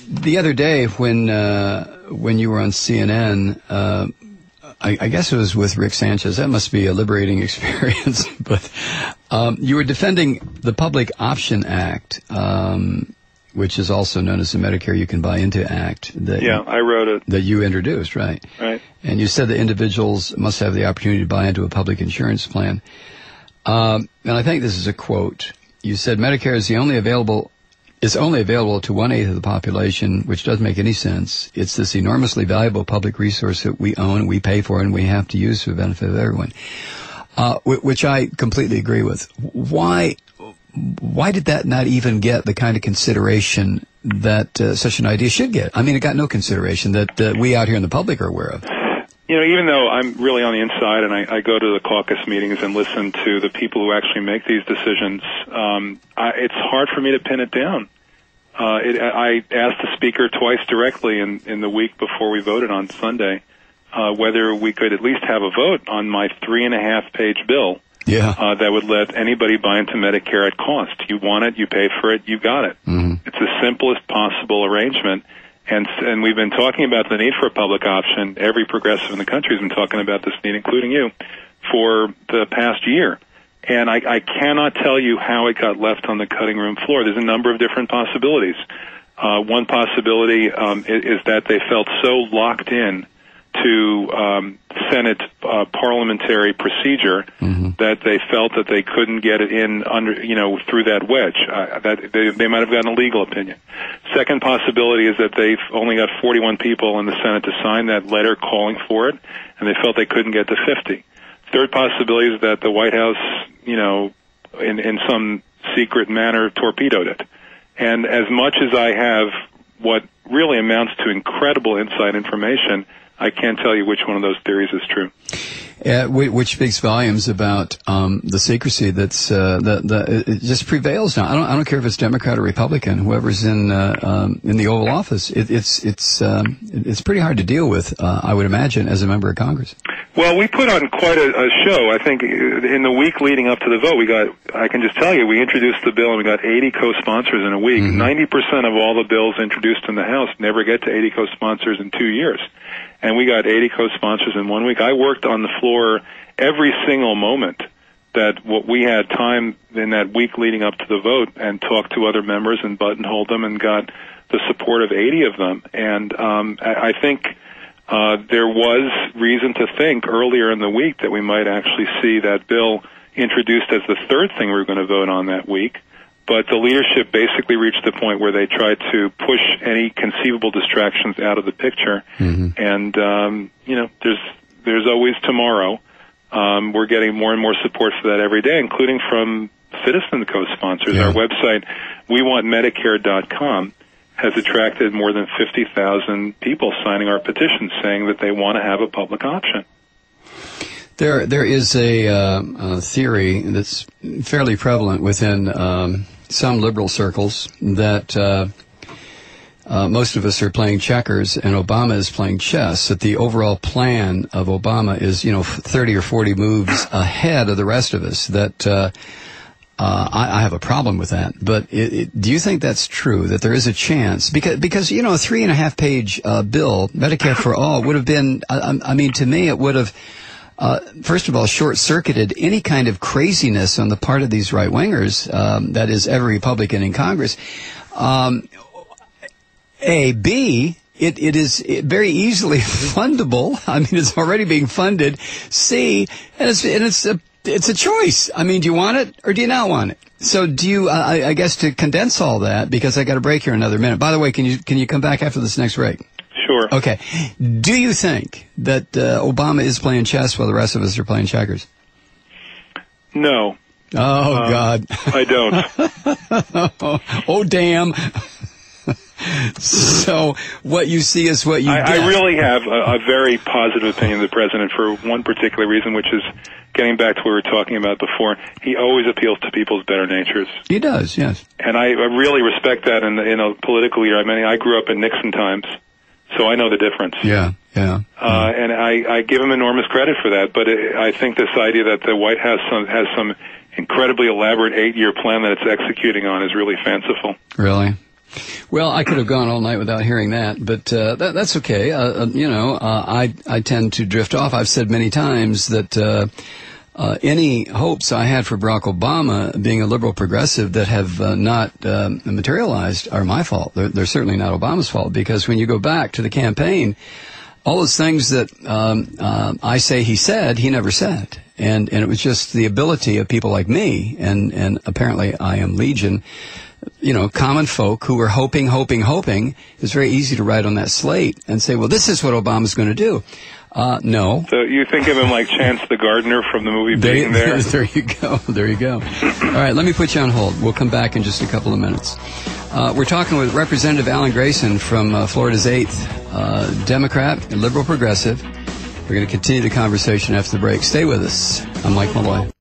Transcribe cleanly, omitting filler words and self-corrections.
the other day when you were on CNN, I guess it was with Rick Sanchez. That must be a liberating experience. But you were defending the Public Option Act, which is also known as the Medicare You Can Buy Into Act. I wrote it. That you introduced, right? Right. And you said that individuals must have the opportunity to buy into a public insurance plan. And I think this is a quote. You said Medicare is only available to 1/8 of the population, which doesn't make any sense. It's this enormously valuable public resource that we own, we pay for, and we have to use for the benefit of everyone. Which I completely agree with. Why did that not even get the kind of consideration that such an idea should get? I mean, it got no consideration that we out here in the public are aware of. Even though I'm really on the inside and I go to the caucus meetings and listen to the people who actually make these decisions, it's hard for me to pin it down. I asked the speaker twice directly in the week before we voted on Sunday whether we could at least have a vote on my 3.5-page bill that would let anybody buy into Medicare at cost. You want it, you pay for it, you got it. Mm-hmm. It's the simplest possible arrangement. And we've been talking about the need for a public option. Every progressive in the country has been talking about this need, including you, for the past year. And I cannot tell you how it got left on the cutting room floor. There's a number of different possibilities. One possibility is that they felt so locked in to Senate parliamentary procedure that they felt that they couldn't get it in under, through that wedge. That they might have gotten a legal opinion. Second possibility is that they've only got 41 people in the Senate to sign that letter calling for it, and they felt they couldn't get to 50. Third possibility is that the White House, in some secret manner torpedoed it. And as much as I have what really amounts to incredible inside information, I can't tell you which one of those theories is true. Which speaks volumes about the secrecy that's it just prevails now. I don't care if it's Democrat or Republican, whoever's in the Oval Office. It's pretty hard to deal with, I would imagine, as a member of Congress. Well, we put on quite a show. I think in the week leading up to the vote, I can just tell you, we introduced the bill and we got 80 co-sponsors in a week. 90% of all the bills introduced in the House never get to 80 co-sponsors in 2 years. And we got 80 co-sponsors in 1 week. I worked on the floor every single moment that what we had time in that week leading up to the vote and talked to other members and buttonholed them and got the support of 80 of them. And I think there was reason to think earlier in the week that we might actually see that bill introduced as the third thing we were going to vote on that week. But the leadership basically reached the point where they tried to push any conceivable distractions out of the picture. And, there's always tomorrow. We're getting more and more support for that every day, including from citizen co-sponsors. Our website, wewantmedicare.com, has attracted more than 50,000 people signing our petition saying that they want to have a public option. There is a theory that's fairly prevalent within some liberal circles that most of us are playing checkers and Obama is playing chess, that the overall plan of Obama is, 30 or 40 moves ahead of the rest of us, that I have a problem with that. But do you think that's true, that there is a chance? Because a 3.5-page bill, Medicare for All, would have been, to me, it would have, first of all, short-circuited any kind of craziness on the part of these right-wingers, that is, every Republican in Congress. B, it is very easily fundable. It's already being funded. C, and it's a choice. Do you want it or do you not want it? So do you, I guess to condense all that, because I got a break here in another minute. By the way, can you come back after this next break? Sure. Okay. Do you think that Obama is playing chess while the rest of us are playing checkers? No. Oh, God. I don't. Oh, damn. So what you see is what you get. I really have a very positive opinion of the president for one particular reason, which is getting back to what we were talking about before. He always appeals to people's better natures. He does, yes. And I really respect that in a political leader. I grew up in Nixon times, so I know the difference. Yeah. And I give him enormous credit for that. But I think this idea that the White House has some incredibly elaborate 8-year plan that it's executing on is really fanciful. Really? Well, I could have gone all night without hearing that, but that's okay. I tend to drift off. I've said many times that any hopes I had for Barack Obama being a liberal progressive that have not materialized are my fault. They're certainly not Obama's fault, because when you go back to the campaign, all those things that I say he said, he never said. And it was just the ability of people like me, and apparently I am legion, common folk who were hoping. It's very easy to write on that slate and say, well, this is what Obama's going to do. No. So you think of him like Chance the Gardener from the movie Being There? There you go. All right, let me put you on hold. We'll come back in just a couple of minutes. We're talking with Representative Alan Grayson from Florida's 8th, Democrat and liberal progressive. We're going to continue the conversation after the break. Stay with us. I'm Mike Malloy.